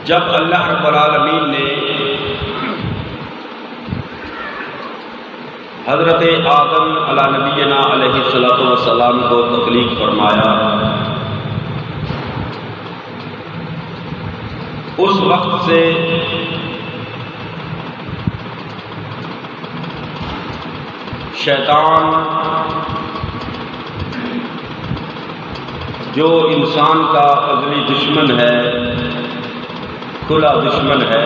جب اللہ رب العالمین نے حضرت آدم علی نبینا علیہ السلام کو تخلیق فرمایا، اس وقت سے شیطان جو انسان کا ازلی دشمن ہے، کھلا دشمن ہے،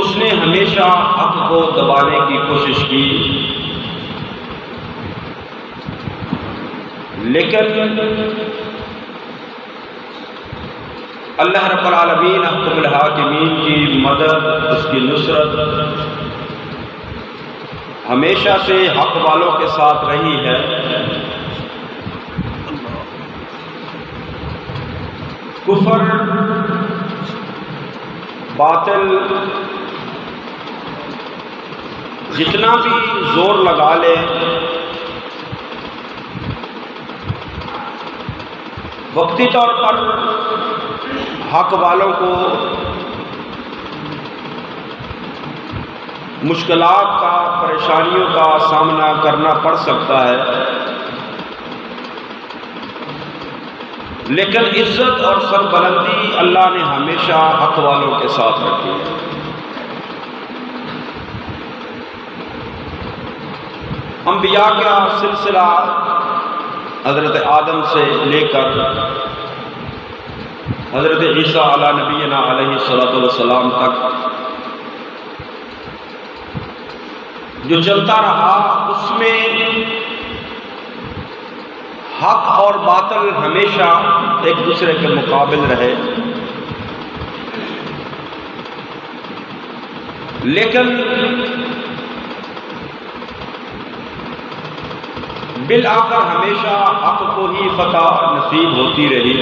اس نے ہمیشہ حق کو دبانے کی کوشش کی، لیکن اللہ رب العالمین احکم الحاکمین کی مدد، اس کی نصرت ہمیشہ سے حق والوں کے ساتھ رہی ہے۔ کفر، باطل جتنا بھی زور لگا لے، وقتی طور پر حق والوں کو مشکلات کا، پریشانیوں کا سامنا کرنا پڑ سکتا ہے، لیکن عزت اور سربلندی اللہ نے ہمیشہ حق والوں کے ساتھ رکھی ہے۔ انبیاء کا سلسلہ حضرت آدم سے لے کر حضرت عیسیٰ علی نبینا علیہ السلام تک جو چلتا رہا، اس میں حق اور باطل ہمیشہ ایک دوسرے کے مقابل رہے، لیکن بالآخر ہمیشہ حق کو ہی فتح نصیب ہوتی رہی،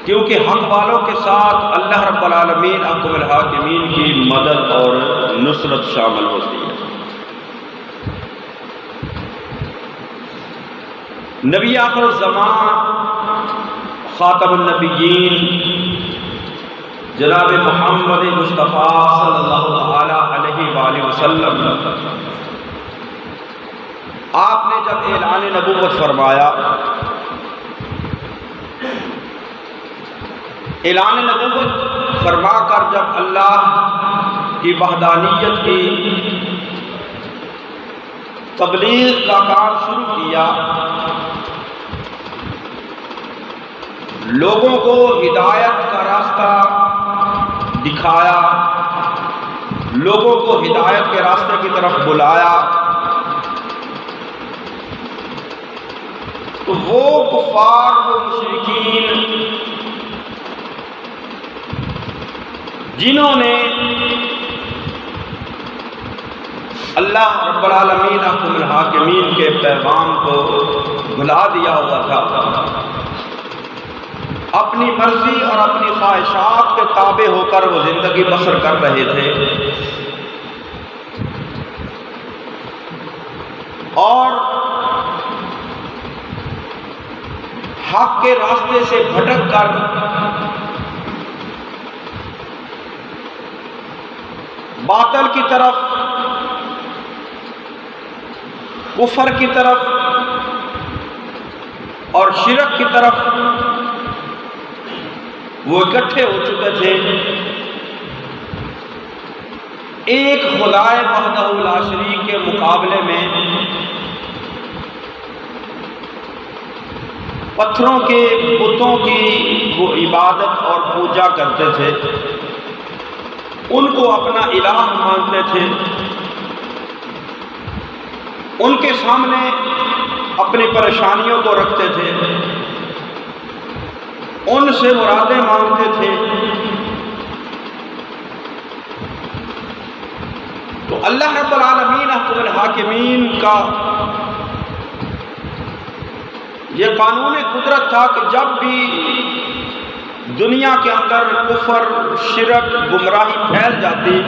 کیونکہ حق والوں کے ساتھ اللہ رب العالمین احکم الحاکمین کی مدد اور نصرت شامل ہوتی ہے۔ نبی آخر الزمان خاتم النبیین جناب محمد مصطفیٰ صلی اللہ علیہ وآلہ وسلم، آپ نے جب اعلان نبوت فرمایا، اعلان نبوت فرما کر جب اللہ کی وحدانیت کی تبلیغ کا کام شروع کیا، لوگوں کو ہدایت کا راستہ دکھایا، لوگوں کو ہدایت کے راستے کی طرف بلایا، تو وہ کفار، وہ مشرکین جنہوں نے اللہ رب العالمین احکم الحاکمین کے پیغام کو بھلا دیا ہوا تھا، اپنی مرضی اور اپنی خواہشات کے تابع ہو کر وہ زندگی بسر کر رہے تھے، اور حق کے راستے سے بھٹک کر باطل کی طرف، کفر کی طرف اور شرک کی طرف وہ اکٹھے ہو چکے تھے۔ ایک خدائے وحدہ لا شریک کے مقابلے میں پتھروں کے، بتوں کی وہ عبادت اور پوجا کرتے تھے، ان کو اپنا الہ مانتے تھے، ان کے سامنے اپنی پریشانیوں کو رکھتے تھے، ان سے مرادیں مانگتے تھے۔ تو اللہ رب العالمین احکم الحاکمین کا یہ قانون قدرت تھا کہ جب بھی دنیا کے اندر کفر، شرک، گمراہی پھیل جاتی،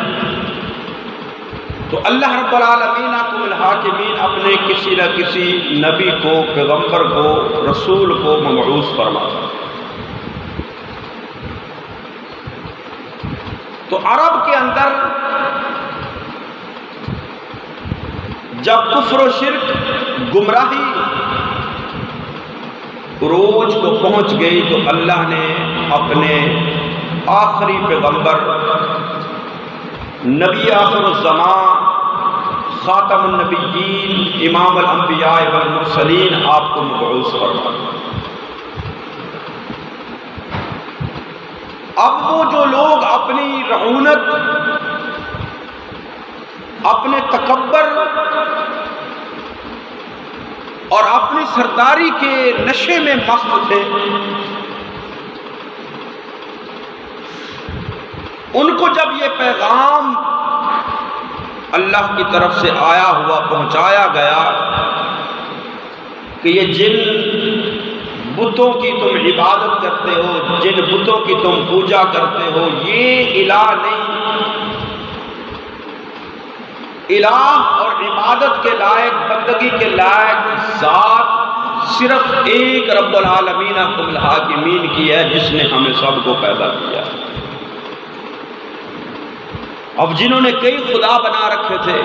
تو اللہ رب العالمین احکم الحاکمین الحاکمین اپنے کسی نہ کسی نبی کو، پیغمبر کو، رسول کو مبعوث فرماتا۔ تو عرب کے اندر جب کفر و شرک، گمراہی عروج کو پہنچ گئی تو اللہ نے اپنے آخری پیغمبر، نبی آخر الزمان، خاتم النبیین، امام الانبیاء والمرسلین آپ کو مبعوث فرمایا۔ اب وہ جو لوگ اپنی رعونت، اپنے تکبر اور اپنی سرداری کے نشے میں مست تھے، ان کو جب یہ پیغام اللہ کی طرف سے آیا ہوا پہنچایا گیا کہ یہ جن بتوں کی تم عبادت کرتے ہو، جن بتوں کی تم پوجا کرتے ہو، یہ الہ نہیں، الہ اور عبادت کے لائق، بندگی کے لائق ذات صرف ایک رب العالمین حکم الحاکمین کی ہے، جس نے ہمیں سب کو پیدا کیا۔ اب جنہوں نے کئی خدا بنا رکھے تھے،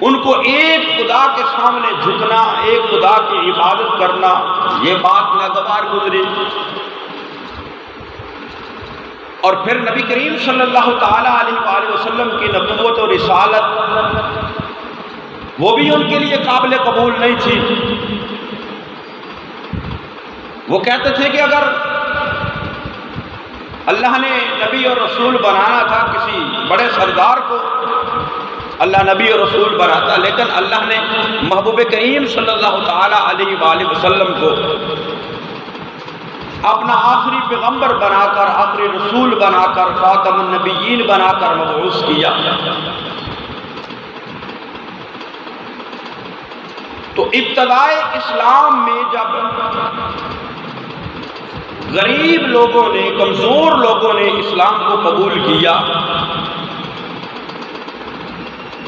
ان کو ایک خدا کے سامنے جھکنا، ایک خدا کی عبادت کرنا، یہ بات ناگوار گزری۔ اور پھر نبی کریم صلی اللہ تعالیٰ علیہ وآلہ وسلم کی نبوت اور رسالت، وہ بھی ان کے لیے قابل قبول نہیں تھی۔ وہ کہتے تھے کہ اگر اللہ نے نبی اور رسول بنانا تھا کسی بڑے سردار کو، اللہ نبی اور رسول بناتا، لیکن اللہ نے محبوب کریم صلی اللہ تعالیٰ علیہ وآلہ وسلم کو اپنا آخری پیغمبر بنا کر، آخری رسول بنا کر، خاتم النبیین بنا کر مبعوث کیا۔ تو ابتدائے اسلام میں جب غریب لوگوں نے، کمزور لوگوں نے اسلام کو قبول کیا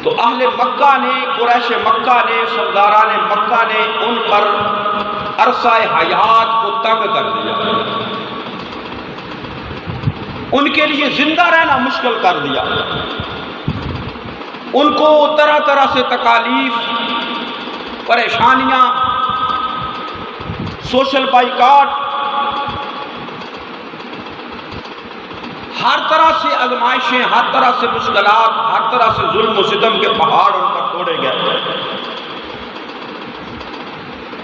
تو اہل مکہ نے، قریش مکہ نے، سرداران مکہ نے ان پر عرصہ حیات کو تنگ کر دیا، ان کے لیے زندہ رہنا مشکل کر دیا، ان کو طرح طرح سے تکالیف، پریشانیاں، سوشل بائیکاٹ، ہر طرح سے آزمائشیں، ہر طرح سے مشکلات، ہر طرح سے ظلم و ستم کے پہاڑ ان پر توڑے گئے۔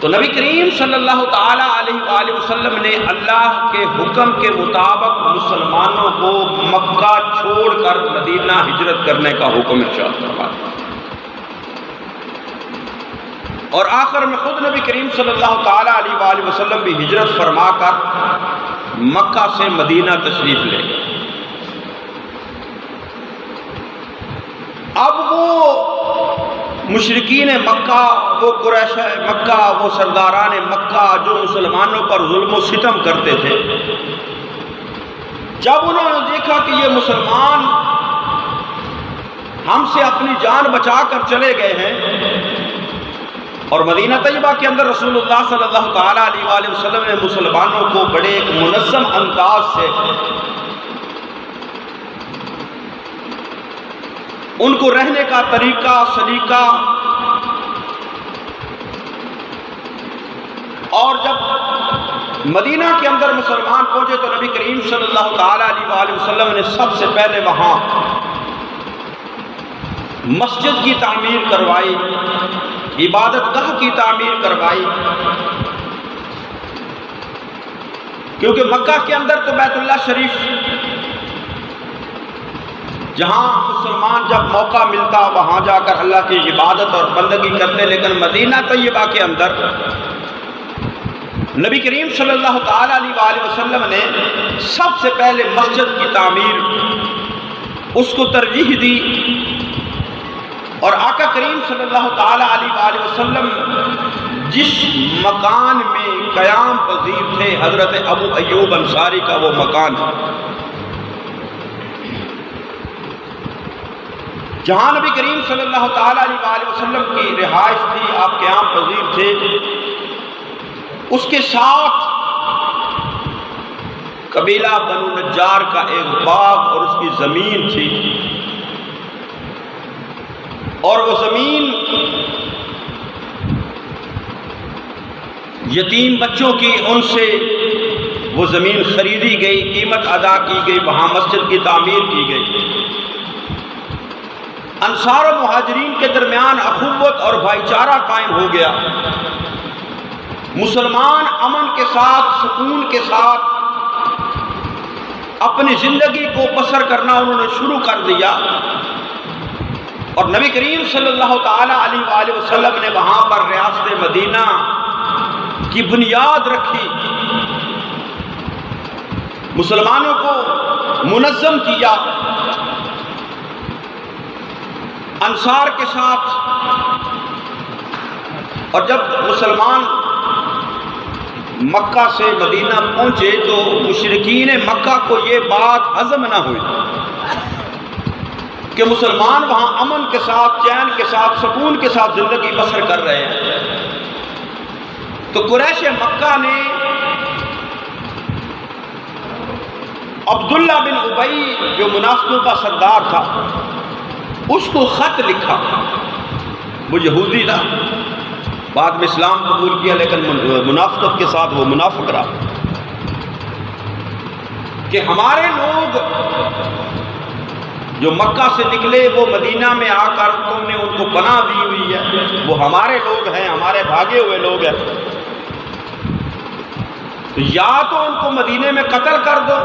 تو نبی کریم صلی اللہ تعالیٰ علیہ وآلہ وسلم نے اللہ کے حکم کے مطابق مسلمانوں کو مکہ چھوڑ کر مدینہ ہجرت کرنے کا حکم ارشاد فرمایا، اور آخر میں خود نبی کریم صلی اللہ تعالیٰ علیہ وآلہ وسلم بھی ہجرت فرما کر مکہ سے مدینہ تشریف لے گئے۔ اب وہ مشرکین مکہ، وہ قریش مکہ، وہ سرداران مکہ جو مسلمانوں پر ظلم و ستم کرتے تھے، جب انہوں نے دیکھا کہ یہ مسلمان ہم سے اپنی جان بچا کر چلے گئے ہیں، اور مدینہ طیبہ کے اندر رسول اللہ صلی اللہ تعالیٰ علیہ وآلہ وسلم نے مسلمانوں کو بڑے ایک منظم انداز سے ان کو رہنے کا طریقہ، سلیقہ، اور جب مدینہ کے اندر مسلمان پہنچے تو نبی کریم صلی اللہ تعالیٰ علیہ وآلہ وسلم نے سب سے پہلے وہاں مسجد کی تعمیر کروائی، عبادت گاہ کی تعمیر کروائی، کیونکہ مکہ کے اندر تو بیت اللہ شریف، جہاں مسلمان جب موقع ملتا وہاں جا کر اللہ کی عبادت اور بندگی کرتے، لیکن مدینہ طیبہ کے اندر نبی کریم صلی اللہ تعالیٰ علیہ وآلہ وسلم نے سب سے پہلے مسجد کی تعمیر، اس کو ترجیح دی، اور آقا کریم صلی اللہ تعالیٰ علیہ وآلہ وسلم جس مکان میں قیام پذیر تھے، حضرت ابو ایوب انصاری کا وہ مکان ہے۔ جہاں نبی کریم صلی اللہ تعالیٰ علیہ وآلہ وسلم کی رہائش تھی، آپ قیام پذیر تھے، اس کے ساتھ قبیلہ بنو نجار کا ایک باغ اور اس کی زمین تھی، اور وہ زمین یتیم بچوں کی، ان سے وہ زمین خریدی گئی، قیمت ادا کی گئی، وہاں مسجد کی تعمیر کی گئی۔ انصار و مہاجرین کے درمیان اخوت اور بھائی چارہ قائم ہو گیا، مسلمان امن کے ساتھ، سکون کے ساتھ اپنی زندگی کو بسر کرنا انہوں نے شروع کر دیا، اور نبی کریم صلی اللہ تعالیٰ علیہ وآلہ وسلم نے وہاں پر ریاست مدینہ کی بنیاد رکھی، مسلمانوں کو منظم کیا، انصار کے ساتھ۔ اور جب مسلمان مکہ سے مدینہ پہنچے تو مشرکین مکہ کو یہ بات ہضم نہ ہوئی کہ مسلمان وہاں امن کے ساتھ، چین کے ساتھ، سکون کے ساتھ زندگی بسر کر رہے ہیں۔ تو قریش مکہ نے عبداللہ بن ابی جو منافقوں کا سردار تھا اس کو خط لکھا، وہ یہودی تھا، بعد میں اسلام قبول کیا لیکن منافقت کے ساتھ وہ منافق رہا، کہ ہمارے لوگ جو مکہ سے نکلے وہ مدینہ میں آ کر تم نے ان کو پناہ دی ہوئی ہے، وہ ہمارے لوگ ہیں، ہمارے بھاگے ہوئے لوگ ہیں، تو یا تو ان کو مدینے میں قتل کر دو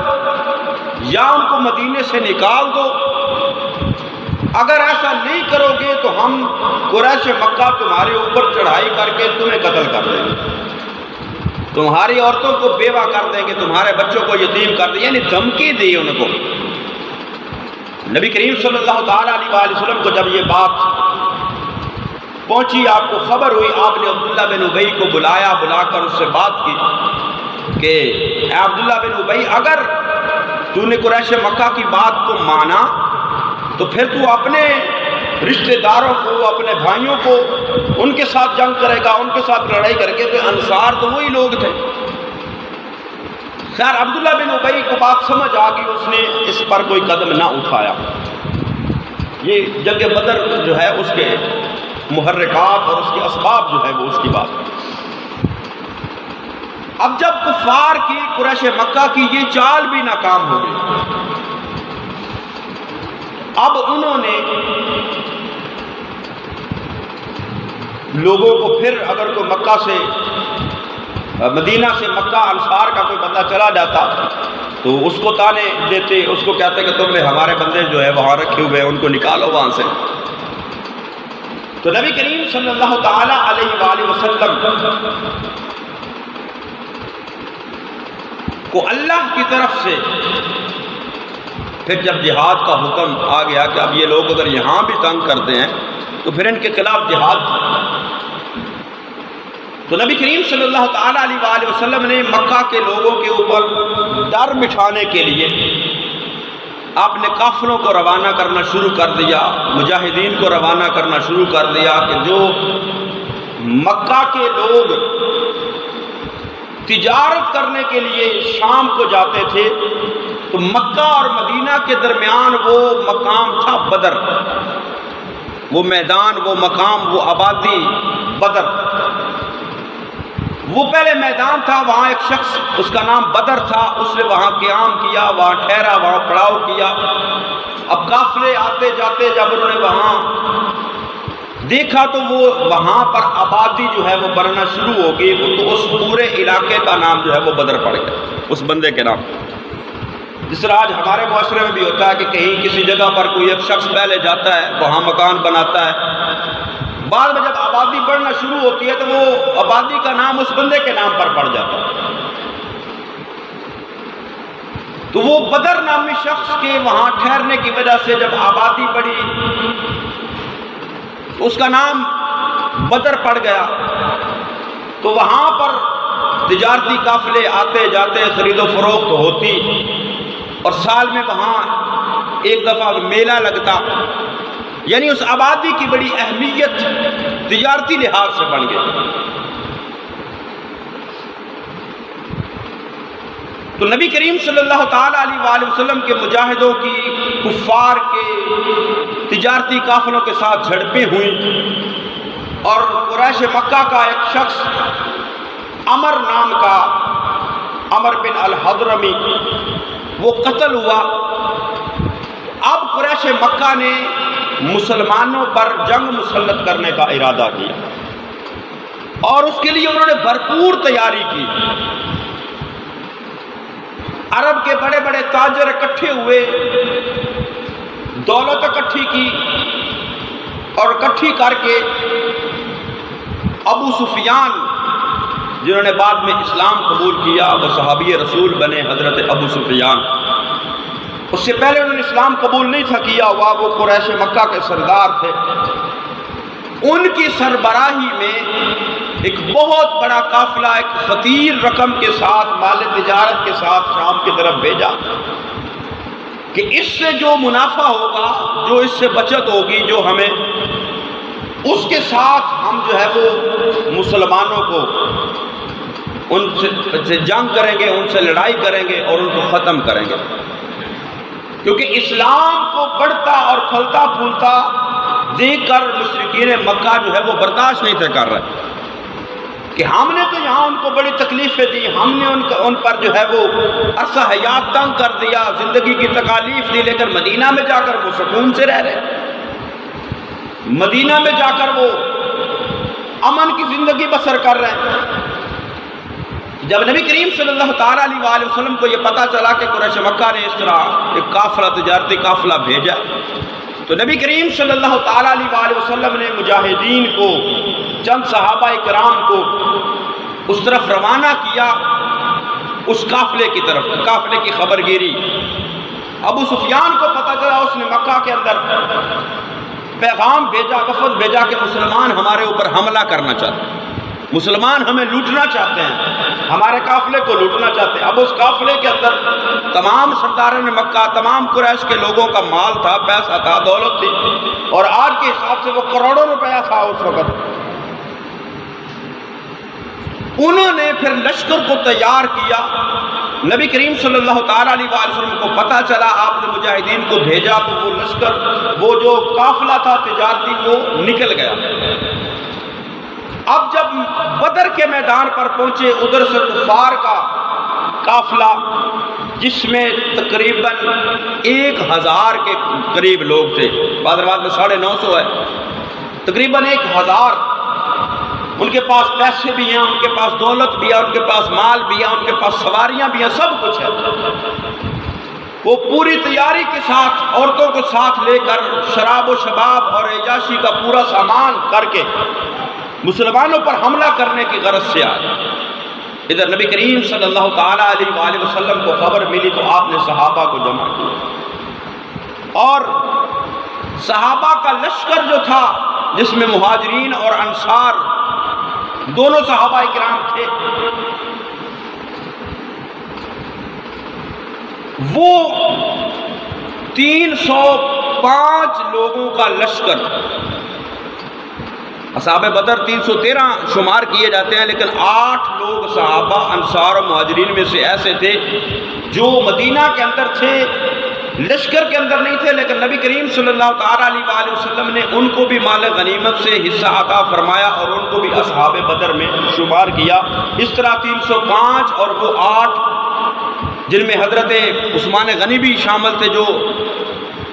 یا ان کو مدینے سے نکال دو، اگر ایسا نہیں کرو گے تو ہم قریش مکہ تمہارے اوپر چڑھائی کر کے تمہیں قتل کر دیں گے، تمہاری عورتوں کو بیوہ کر دیں گے، تمہارے بچوں کو یتیم کر دیں گے، یعنی دھمکی دی ان کو۔ نبی کریم صلی اللہ تعالیٰ علیہ وآلہ وسلم کو جب یہ بات پہنچی، آپ کو خبر ہوئی، آپ نے عبداللہ بن ابی کو بلایا، بلا کر اس سے بات کی کہ اے عبداللہ بن ابی، اگر تو نے قریش مکہ کی بات کو مانا تو پھر تو اپنے رشتہ داروں کو، اپنے بھائیوں کو ان کے ساتھ جنگ کرے گا، ان کے ساتھ لڑائی کر کے، تو انصار تو وہی لوگ تھے۔ خیر عبداللہ بن ابی کو بات سمجھ آ گئی، اس نے اس پر کوئی قدم نہ اٹھایا۔ یہ جنگ بدر جو ہے اس کے محرکات اور اس کے اسباب جو ہے وہ اس کی بات۔ اب جب کفار کی، قریش مکہ کی یہ چال بھی ناکام ہو گئی، اب انہوں نے لوگوں کو پھر اگر کوئی مکہ سے، مدینہ سے مکہ انصار کا کوئی بندہ چلا جاتا تو اس کو تانے دیتے، اس کو کہتے کہ تم نے ہمارے بندے جو ہے وہاں رکھے ہوئے ہیں، ان کو نکالو وہاں سے۔ تو نبی کریم صلی اللہ تعالیٰ علیہ وآلہ وسلم کو اللہ کی طرف سے پھر جب جہاد کا حکم آ گیا کہ اب یہ لوگ اگر یہاں بھی تنگ کرتے ہیں تو پھر ان کے خلاف جہاد، تو نبی کریم صلی اللہ تعالیٰ علیہ وآلہ وسلم نے مکہ کے لوگوں کے اوپر ڈر مٹھانے کے لیے آپ نے قافلوں کو روانہ کرنا شروع کر دیا، مجاہدین کو روانہ کرنا شروع کر دیا کہ جو مکہ کے لوگ تجارت کرنے کے لیے شام کو جاتے تھے تو مکہ اور مدینہ کے درمیان وہ مقام تھا بدر، وہ میدان، وہ مقام، وہ آبادی بدر، وہ پہلے میدان تھا، وہاں ایک شخص اس کا نام بدر تھا، اس نے وہاں قیام کیا، وہاں ٹھہرا، وہاں پڑاؤ کیا۔ اب قافلے آتے جاتے جب انہوں نے وہاں دیکھا تو وہ وہاں پر آبادی جو ہے وہ بننا شروع ہو گئی، تو اس پورے علاقے کا نام جو ہے وہ بدر پڑ گیا اس بندے کے نام۔ جس طرح آج ہمارے معاشرے میں بھی ہوتا ہے کہ کہیں کسی جگہ پر کوئی ایک شخص پہلے جاتا ہے، وہاں مکان بناتا ہے، بعد میں جب آبادی بڑھنا شروع ہوتی ہے تو وہ آبادی کا نام اس بندے کے نام پر پڑ جاتا ہے۔ تو وہ بدر نامی شخص کے وہاں ٹھہرنے کی وجہ سے جب آبادی بڑھی تو اس کا نام بدر پڑ گیا، تو وہاں پر تجارتی قافلے آتے جاتے، خرید و فروخت ہوتی، اور سال میں وہاں ایک دفعہ میلہ لگتا، یعنی اس آبادی کی بڑی اہمیت تجارتی لحاظ سے بن گئی۔ تو نبی کریم صلی اللہ تعالیٰ علیہ وآلہ وسلم کے مجاہدوں کی کفار کے تجارتی قافلوں کے ساتھ جھڑپیں ہوئیں، اور قریش مکہ کا ایک شخص عمر نام کا، عمر بن الحضرمی، وہ قتل ہوا۔ اب قریش مکہ نے مسلمانوں پر جنگ مسلط کرنے کا ارادہ کیا، اور اس کے لیے انہوں نے بھرپور تیاری کی۔ عرب کے بڑے بڑے تاجر اکٹھے ہوئے، دولت اکٹھی کی، اور اکٹھی کر کے ابو سفیان، جنہوں نے بعد میں اسلام قبول کیا، وہ صحابی رسول بنے، حضرت ابو سفیان، اس سے پہلے انہوں نے اسلام قبول نہیں تھا کیا ہوا، وہ قریش مکہ کے سردار تھے۔ ان کی سربراہی میں ایک بہت بڑا قافلہ ایک خطیر رقم کے ساتھ، مال تجارت کے ساتھ شام کی طرف بھیجا کہ اس سے جو منافع ہوگا، جو اس سے بچت ہوگی، جو ہمیں، اس کے ساتھ ہم جو ہے وہ مسلمانوں کو ان سے جنگ کریں گے، ان سے لڑائی کریں گے اور ان کو ختم کریں گے، کیونکہ اسلام کو بڑھتا اور پھلتا پھولتا دیکھ کر مشرکین مکہ جو ہے وہ برداشت نہیں تھے کر رہے کہ ہم نے تو یہاں ان کو بڑی تکلیفیں دی، ہم نے ان پر جو ہے وہ عرصہ حیات تنگ کر دیا، زندگی کی تکالیف دی، لیکن مدینہ میں جا کر وہ سکون سے رہ رہے، مدینہ میں جا کر وہ امن کی زندگی بسر کر رہے ہیں۔ جب نبی کریم صلی اللہ تعالیٰ علیہ وآلہ وسلم کو یہ پتا چلا کہ قریش مکہ نے اس طرح ایک قافلہ، تجارتی قافلہ بھیجا، تو نبی کریم صلی اللہ تعالیٰ علیہ وآلہ وسلم نے مجاہدین کو، چند صحابہ کرام کو اس طرف روانہ کیا، اس قافلے کی طرف، قافلے کی خبر گیری۔ ابو سفیان کو پتہ چلا، اس نے مکہ کے اندر پیغام بھیجا، وفد بھیجا کہ مسلمان ہمارے اوپر حملہ کرنا چاہتے ہیں، مسلمان ہمیں لوٹنا چاہتے ہیں، ہمارے قافلے کو لوٹنا چاہتے ہیں۔ اب اس قافلے کے اندر تمام سرداران مکہ، تمام قریش کے لوگوں کا مال تھا، پیسہ تھا، دولت تھی، اور آج کے حساب سے وہ کروڑوں روپیہ تھا اس وقت۔ انہوں نے پھر لشکر کو تیار کیا۔ نبی کریم صلی اللہ تعالیٰ علیہ وآلہ وسلم کو پتہ چلا، آپ نے مجاہدین کو بھیجا، تو وہ لشکر، وہ جو قافلہ تھا تجارتی، وہ نکل گیا۔ اب جب بدر کے میدان پر پہنچے، ادھر سے کفار کا قافلہ، جس میں تقریباً 1000 کے قریب لوگ تھے، بعض روایات میں 950 ہے، تقریباً 1000۔ ان کے پاس پیسے بھی ہیں، ان کے پاس دولت بھی ہے، ان کے پاس مال بھی ہے، ان کے پاس سواریاں بھی ہیں، سب کچھ ہے۔ وہ پوری تیاری کے ساتھ، عورتوں کو ساتھ لے کر، شراب و شباب اور عیاشی کا پورا سامان کر کے مسلمانوں پر حملہ کرنے کی غرض سے آئے۔ ادھر نبی کریم صلی اللہ تعالیٰ علیہ وآلہ وسلم کو خبر ملی تو آپ نے صحابہ کو جمع کیا، اور صحابہ کا لشکر جو تھا، جس میں مہاجرین اور انصار دونوں صحابہ کرام تھے، وہ 305 لوگوں کا لشکر۔ اصحاب بدر 313 شمار کیے جاتے ہیں، لیکن 8 لوگ صحابہ انصار و مہاجرین میں سے ایسے تھے جو مدینہ کے اندر تھے، لشکر کے اندر نہیں تھے، لیکن نبی کریم صلی اللہ تعالیٰ علیہ وآلہ وسلم نے ان کو بھی مال غنیمت سے حصہ عطا فرمایا، اور ان کو بھی اصحاب بدر میں شمار کیا۔ اس طرح 305 اور وہ 8 جن میں حضرت عثمان غنی بھی شامل تھے، جو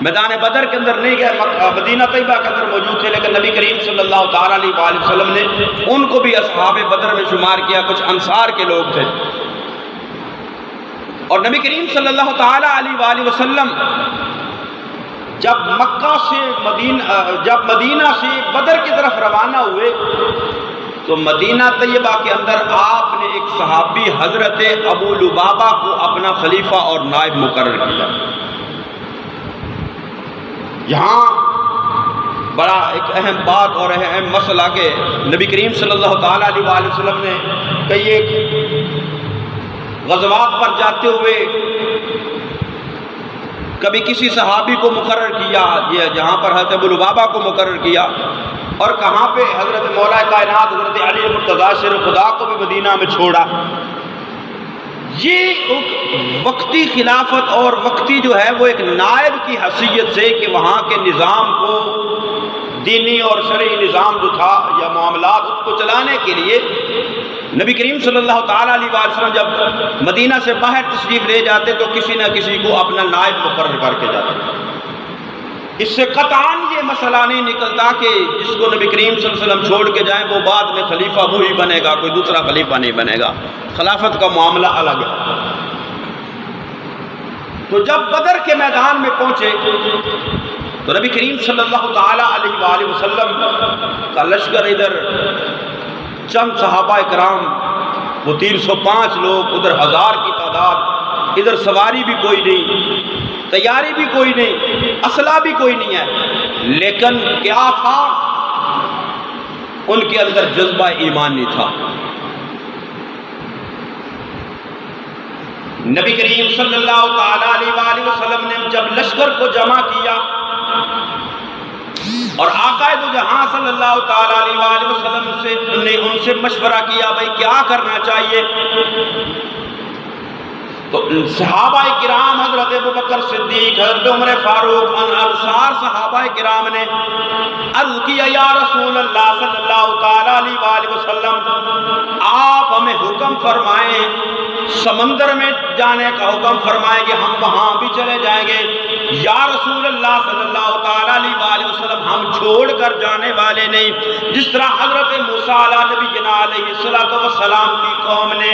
میدان بدر کے اندر نہیں گئے، مدینہ طیبہ کے اندر موجود تھے، لیکن نبی کریم صلی اللہ تعالیٰ علیہ وآلہ وسلم نے ان کو بھی اصحاب بدر میں شمار کیا، کچھ انصار کے لوگ تھے۔ اور نبی کریم صلی اللہ تعالیٰ علیہ وآلہ وسلم جب مدینہ سے بدر کی طرف روانہ ہوئے، تو مدینہ طیبہ کے اندر آپ نے ایک صحابی حضرت ابو لبابہ کو اپنا خلیفہ اور نائب مقرر کیا۔ یہاں بڑا ایک اہم بات اور اہم مسئلہ کہ نبی کریم صلی اللہ تعالیٰ علیہ وآلہ وسلم نے کئی ایک غزوات پر جاتے ہوئے کبھی کسی صحابی کو مقرر کیا، یہ جہاں پر حضرت ابو لبابہ کو مقرر کیا، اور کہاں پہ حضرت مولا کائنات حضرت علی المرتضیٰ شیر خدا کو بھی مدینہ میں چھوڑا۔ یہ ایک وقتی خلافت اور وقتی جو ہے وہ ایک نائب کی حیثیت سے کہ وہاں کے نظام کو، دینی اور شرعی نظام جو تھا یا معاملات، اس کو چلانے کے لیے نبی کریم صلی اللہ تعالیٰ علیہ وسلم جب مدینہ سے باہر تشریف لے جاتے تو کسی نہ کسی کو اپنا نائب مقرر کر کے جاتے۔ اس سے قطعاً یہ مسئلہ نہیں نکلتا کہ جس کو نبی کریم صلی اللہ علیہ وسلم چھوڑ کے جائیں وہ بعد میں خلیفہ وہی بنے گا، کوئی دوسرا خلیفہ نہیں بنے گا، خلافت کا معاملہ الگ ہے۔ تو جب بدر کے میدان میں پہنچے تو نبی کریم صلی اللہ تعالیٰ علیہ وآلہ وسلم کا لشکر ادھر چند صحابہ کرام، وہ 305 لوگ، ادھر 1000 کی تعداد، ادھر سواری بھی کوئی نہیں، تیاری بھی کوئی نہیں، اسلحہ بھی کوئی نہیں ہے، لیکن کیا تھا؟ ان کے اندر جذبہ ایمانی تھا۔ نبی کریم صلی اللہ تعالیٰ علیہ وآلہ وسلم نے جب لشکر کو جمع کیا اور آقا دو جہاں صلی اللہ تعالیٰ علیہ وآلہ وسلم نے ان سے مشورہ کیا بھائی کیا کرنا چاہیے، تو صحابہ کرام حضرت ابوبکر صدیق، حضرت عمر فاروق، انصار صحابہ کرام نے عرض کیا یا رسول اللہ صلی اللہ تعالیٰ علیہ وآلہ وسلم آپ ہمیں حکم فرمائیں، سمندر میں جانے کا حکم فرمائیں گے، ہم وہاں بھی چلے جائیں گے، یا رسول اللہ صلی اللہ تعالیٰ علیہ وآلہ وسلم ہم چھوڑ کر جانے والے نہیں۔ جس طرح حضرت موسیٰ علیہ نبینا علیہ السلام کی قوم نے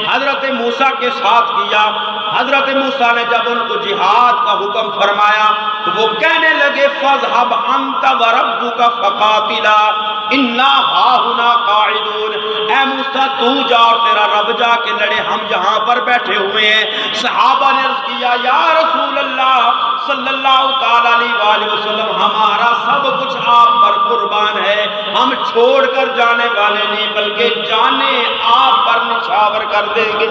حضرت موسیٰ کے ساتھ کیا، حضرت موسیٰ نے جب ان کو جہاد کا حکم فرمایا تو وہ کہنے لگے فَاذْهَبْ أَنْتَ وَرَبُّكَ فَقَاتِلَا اِنَّا هَاهُنَا قَاعِدُونَ، اے موسیٰ تو جا اور تیرا رب جا کے لڑے، ہم یہاں پر بیٹھے ہوئے ہیں۔ صحابہ نے عرض کیا یا رسول اللہ صلی اللہ تعالیٰ علیہ وآلہ وسلم ہمارا سب کچھ آپ پر قربان ہے، ہم چھوڑ کر جانے والے نہیں بلکہ جانے آپ پر نچھاور کر دیں گے۔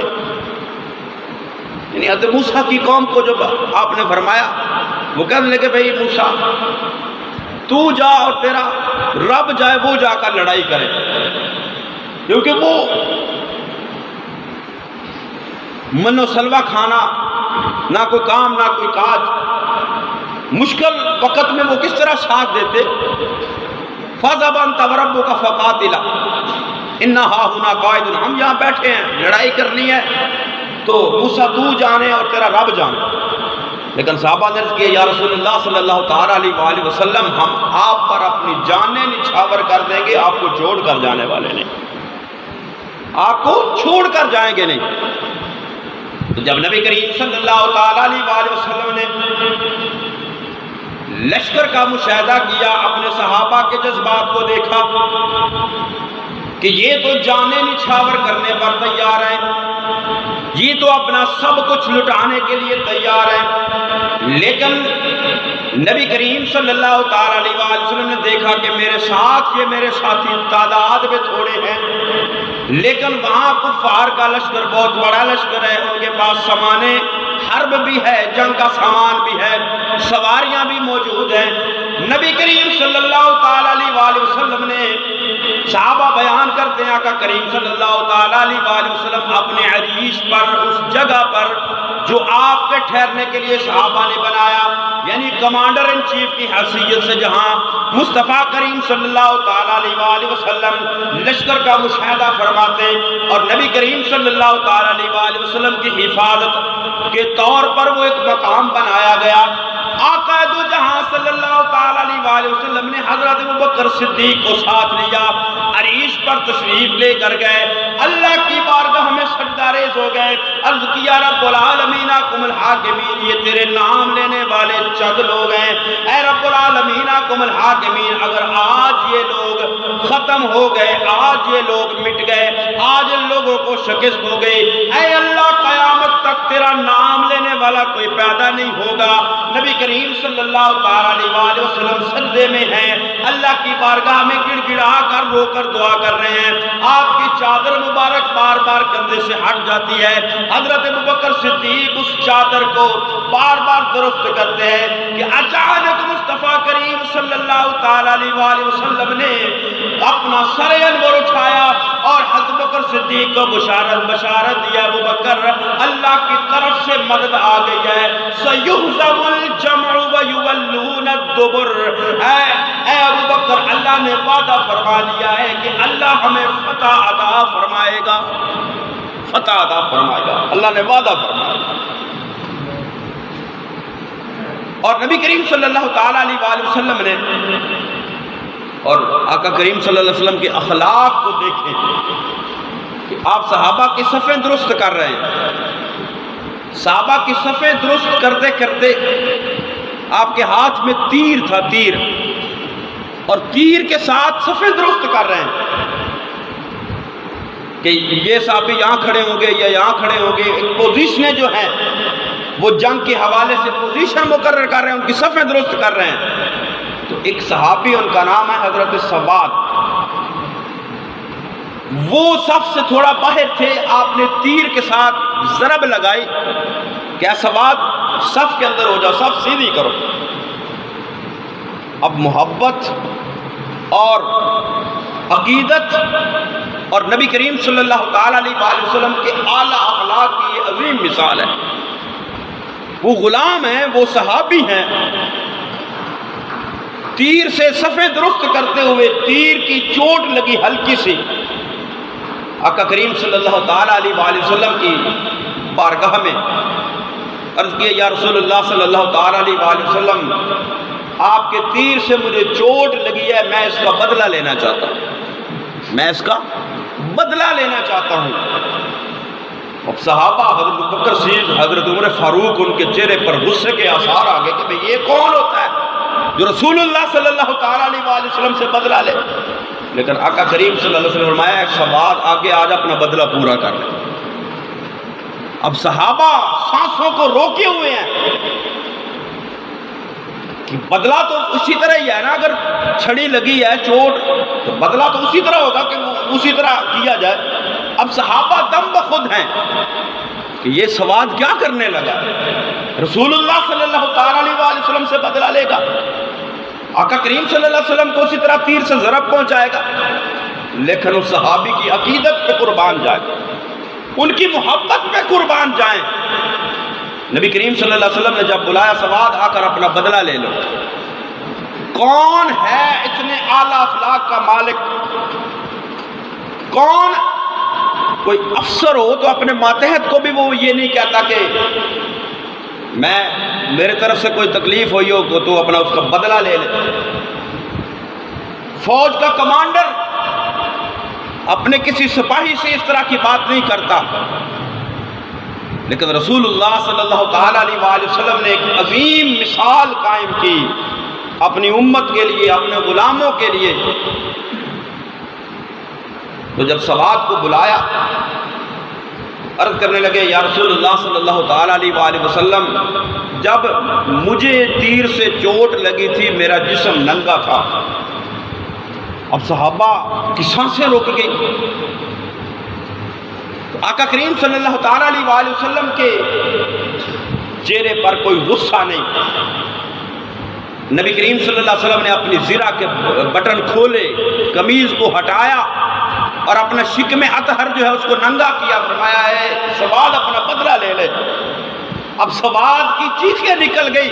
یعنی حضرت موسیٰ کی قوم کو جب آپ نے فرمایا وہ کہنے لگے بھئی موسیٰ تو جا اور تیرا رب جائے وہ جا کر لڑائی کرے، کیونکہ وہ من و سلوہ کھانا، نہ کوئی کام نہ کوئی کاج، مشکل وقت میں وہ کس طرح ساتھ دیتے۔ فَاذْهَبْ أَنْتَ وَرَبُّكَ فَقَاتِلَا إِنَّا هَاهُنَا قَاعِدُونَ، ہم یہاں بیٹھے ہیں، لڑائی کرنی ہے، تو موسیٰ تو جانے اور تیرا رب جانے۔ لیکن صحابہ نے عرض کیا یا رسول اللہ صلی اللہ تعالیٰ علیہ وآلہ وسلم ہم آپ پر اپنی جانیں نچھاور کر دیں گے، آپ کو چھوڑ کر جانے والے نہیں، آپ کو چھوڑ کر جائیں گے نہیں۔ تو جب نبی کریم صلی اللہ تعالیٰ علیہ وآلہ وسلم نے لشکر کا مشاہدہ کیا، اپنے صحابہ کے جذبات کو دیکھا کہ یہ تو جانیں نچھاور کرنے پر تیار ہیں، یہ تو اپنا سب کچھ لٹانے کے لیے تیار ہیں، لیکن نبی کریم صلی اللہ تعالیٰ علیہ وآلہ وسلم نے دیکھا کہ میرے ساتھ یہ میرے ساتھی تعداد میں تھوڑے ہیں، لیکن وہاں کفار کا لشکر بہت بڑا لشکر ہے، ان کے پاس سامان حرب بھی ہے، جنگ کا سامان بھی ہے، سواریاں بھی موجود ہیں۔ نبی کریم صلی اللہ تعالیٰ علیہ وآلہ وسلم نے، صحابہ بیان کرتے ہیں آقا کریم صلی اللہ تعالیٰ علیہ وآلہ وسلم اپنے عریش پر، اس جگہ پر جو آپ کے ٹھہرنے کے لیے صحابہ نے بنایا، یعنی کمانڈر ان چیف کی حیثیت سے جہاں مصطفیٰ کریم صلی اللہ تعالیٰ علیہ وآلہ وسلم لشکر کا مشاہدہ فرماتے اور نبی کریم صلی اللہ تعالیٰ علیہ وآلہ وسلم کی حفاظت کے طور پر وہ ایک مقام بنایا گیا۔ آقا دو جہاں صلی اللہ تعالیٰ علیہ وآلہ وسلم نے حضرت ابوبکر صدیق کو ساتھ لیا، عریش پر تشریف لے کر گئے، اللہ کی بارگاہ میں سجدہ ریز ہو گئے، عرض کیا رب العالمین کم الحاکمین، یہ تیرے نام لینے والے چند لوگ ہیں، اے رب العالمین کم الحاکمین، اگر آج یہ لوگ ختم ہو گئے، آج یہ لوگ مٹ گئے، آج ان لوگوں کو شکست ہو گئی، اے اللہ قیامت تک تیرا نام لینے والا کوئی پیدا نہیں ہوگا۔ نبی کریم صلی اللہ علیہ وسلم سجدے میں ہیں، اللہ کی بارگاہ میں گڑ گڑا کر رو کر دعا کر رہے ہیں، آپ کی چادر مبارک بار بار کندھے سے ہٹ جاتی ہے، حضرت ابوبکر صدیق اس چادر کو بار بار درست کرتے ہیں کہ اچانک مصطفیٰ کریم صلی اللہ علیہ وسلم نے اپنا سر انور اٹھایا اور حضرت ابوبکر صدیق کو بشارت دیا، ابوبکر اللہ کی طرف سے مدد آ گئی ہے، سَيُحْزَمُ الْجَمْعُ وَيُوَلُّونَ الدُّبُرَ، اے ابوبکر اللہ نے وعدہ فرما لیا ہے کہ اللہ ہمیں فتح عطا فرمائے گا، فتح عطا فرمائے گا، اللہ نے وعدہ فرمایا۔ اور نبی کریم صلی اللہ علیہ وسلم نے اور آقا کریم صلی اللہ علیہ وسلم کے اخلاق کو دیکھیں کہ آپ صحابہ کی صفیں درست کر رہے ہیں، صحابہ کی صفیں درست کرتے کرتے آپ کے ہاتھ میں تیر تھا، تیر، اور تیر کے ساتھ صفیں درست کر رہے ہیں کہ یہ صحابی یہاں کھڑے ہوں گے یا یہاں کھڑے ہوں گے، پوزیشنیں جو ہیں وہ جنگ کے حوالے سے پوزیشن مقرر کر رہے ہیں، ان کی صفیں درست کر رہے ہیں۔ تو ایک صحابی، ان کا نام ہے حضرت سواد، وہ صف سے تھوڑا باہر تھے، آپ نے تیر کے ساتھ ضرب لگائی کہ سواد صف کے اندر ہو جاؤ، صف سیدھی کرو۔ اب محبت اور عقیدت اور نبی کریم صلی اللہ علیہ وسلم کے اعلیٰ اخلاق کی یہ عظیم مثال ہے۔ وہ غلام ہیں، وہ صحابی ہیں، تیر سے صفیں درست کرتے ہوئے تیر کی چوٹ لگی ہلکی سی، آقا کریم صلی اللہ علیہ وسلم کی بارگاہ میں عرض کیا، یا رسول اللہ صلی اللہ علیہ وسلم، آپ کے تیر سے مجھے چوٹ لگی ہے، میں اس کا بدلہ لینا چاہتا ہوں، میں اس کا بدلہ لینا چاہتا ہوں۔ اب صحابہ، حضرت ابوبکر صدیق، حضرت عمر فاروق، ان کے چہرے پر غصے کے آثار آ گئے کہ بھئی یہ کون ہوتا ہے جو رسول اللہ صلی اللہ علیہ وسلم سے بدلہ لے؟ لیکن آقا کریم صلی اللہ علیہ وسلم نے فرمایا، ایک سواد آگے آج اپنا بدلہ پورا کر لے۔ اب صحابہ سانسوں کو روکے ہوئے ہیں کہ بدلہ تو اسی طرح ہی ہے نا، اگر چھڑی لگی ہے چوٹ تو بدلہ تو اسی طرح ہوگا کہ اسی طرح کیا جائے۔ اب صحابہ دم بخود ہیں کہ یہ سواد کیا کرنے لگا، رسول اللہ صلی اللہ علیہ وسلم سے بدلہ لے گا، آقا کریم صلی اللہ علیہ وسلم کو اسی طرح تیر سے ضرب پہنچائے گا۔ لیکن اس صحابی کی عقیدت پہ قربان جائیں، ان کی محبت پہ قربان جائیں۔ نبی کریم صلی اللہ علیہ وسلم نے جب بلایا، سواد آ کر اپنا بدلہ لے لو۔ کون ہے اتنے اعلیٰ اخلاق کا مالک؟ کون؟ کوئی افسر ہو تو اپنے ماتحت کو بھی وہ یہ نہیں کہتا کہ میرے طرف سے کوئی تکلیف ہوئی ہو تو اپنا اس کا بدلہ لے لے۔ فوج کا کمانڈر اپنے کسی سپاہی سے اس طرح کی بات نہیں کرتا، لیکن رسول اللہ صلی اللہ علیہ وسلم نے ایک عظیم مثال قائم کی اپنی امت کے لیے، اپنے غلاموں کے لیے۔ تو جب سواد کو بلایا، عرض کرنے لگے، یا رسول اللہ صلی اللہ علیہ وسلم، جب مجھے تیر سے چوٹ لگی تھی میرا جسم ننگا تھا۔ اب صحابہ کی سانسیں رک گئی۔ آقا کریم صلی اللہ علیہ وسلم کے چہرے پر کوئی غصہ نہیں۔ نبی کریم صلی اللہ علیہ وسلم نے اپنی زرہ کے بٹن کھولے، قمیض کو ہٹایا اور اپنا شکم اطہر جو ہے اس کو ننگا کیا، فرمایا ہے سواد اپنا بدلہ لے لے۔ اب سواد کی چیخیں نکل گئی،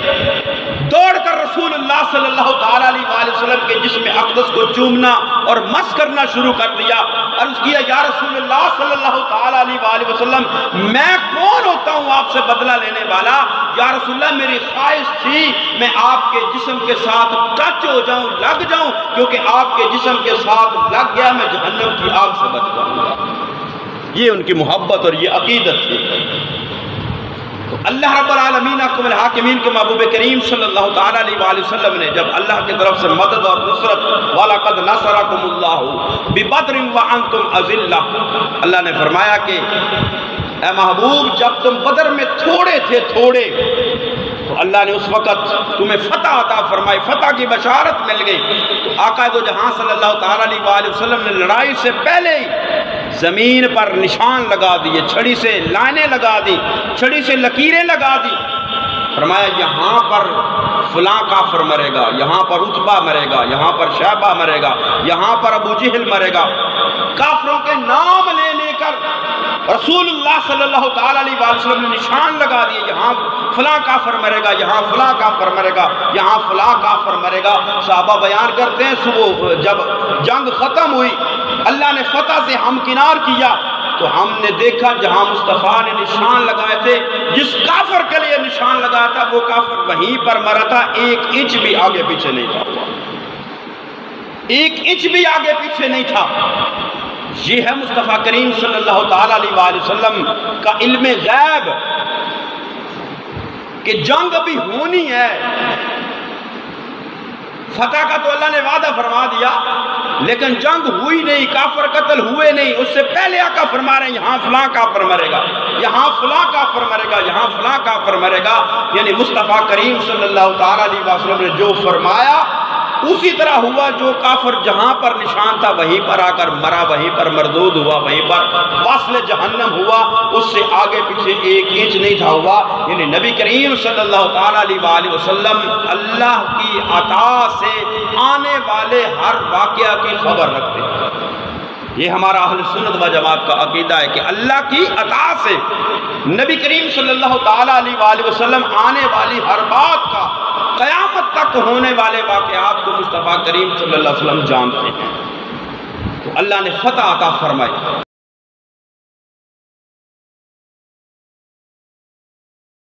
دوڑ کر رسول اللہ صلی اللہ علیہ وسلم کے جسم اقدس کو چومنا اور مس کرنا شروع کر دیا۔ عرض کیا، یا رسول اللہ صلی اللہ علیہ وسلم، میں کون ہوتا ہوں آپ سے بدلہ لینے والا؟ یا رسول اللہ، میری خواہش تھی میں آپ کے جسم کے ساتھ ٹچ ہو جاؤں، لگ جاؤں، کیونکہ آپ کے جسم کے ساتھ لگ گیا میں جہنم کی آگ سے بچ جاؤں گا۔ یہ ان کی محبت اور یہ عقیدت تھی۔ تو اللہ رب العالمین احکم الحاکمین کے محبوب کریم صلی اللہ علیہ وسلم نے جب اللہ کی طرف سے مدد اور نصرت، وَلَقَدْ نَصَرَكُمُ اللَّهُ بِبَدْرٍ وَأَنْتُمْ أَذِلَّةٌ، اللہ نے فرمایا کہ اے محبوب جب تم بدر میں تھوڑے تھے، تھوڑے، تو اللہ نے اس وقت تمہیں فتح عطا فرمائی، فتح کی بشارت مل گئی۔ تو آقا دو جہاں صلی اللہ تعالیٰ علیہ وسلم نے لڑائی سے پہلے ہی زمین پر نشان لگا دیے، چھڑی سے لائنیں لگا دی، چھڑی سے لکیریں لگا دی، فرمایا یہاں پر فلاں کافر مرے گا، یہاں پر عتبہ مرے گا، یہاں پر شیبہ مرے گا، یہاں پر ابو جہل مرے گا۔ کافروں کے نام لے لے کر رسول اللہ صلی اللہ تعالیٰ علیہ وسلم نے نشان لگا دیے، یہاں فلاں کافر مرے گا، یہاں فلاں کافر مرے گا، یہاں فلاں کافر مرے گا۔ صحابہ بیان کرتے ہیں صبح جب جنگ ختم ہوئی، اللہ نے فتح سے ہمکنار کیا تو ہم نے دیکھا جہاں مصطفیٰ نے نشان لگائے تھے، جس کافر کے لیے نشان لگایا تھا وہ کافر وہیں پر مرا تھا، 1 انچ بھی آگے پیچھے نہیں تھا، 1 انچ بھی آگے پیچھے نہیں تھا۔ یہ ہے مصطفیٰ کریم صلی اللہ تعالیٰ علیہ وسلم کا علم غیب کہ جنگ ابھی ہونی ہے۔ فتح کا تو اللہ نے وعدہ فرما دیا، لیکن جنگ ہوئی نہیں، کافر قتل ہوئے نہیں۔ اس سے پہلے آقا فرما رہے ہیں یہاں فلاں کافر مرے گا، یہاں فلاں کافر مرے گا، یہاں فلاں کافر مرے گا۔ یعنی مصطفیٰ کریم صلی اللہ تعالیٰ علیہ وسلم نے جو فرمایا اسی طرح ہوا، جو کافر جہاں پر نشان تھا وہیں پر آ کر مرا، وہیں پر مردود ہوا، وہیں پر واصل جہنم ہوا، اس سے آگے پیچھے 1 انچ نہیں تھا ہوا۔ یعنی نبی کریم صلی اللہ تعالیٰ علیہ وسلم اللہ کی عطا سے آنے والے ہر واقعہ کی خبر رکھتے ہیں۔ یہ ہمارا اہل سنت و جماعت کا عقیدہ ہے کہ اللہ کی عطا سے نبی کریم صلی اللہ تعالیٰ علیہ وسلم آنے والی ہر بات کا، قیامت تک ہونے والے واقعات کو مصطفیٰ کریم صلی اللہ علیہ وسلم جانتے ہیں۔ تو اللہ نے فتح عطا فرمائی۔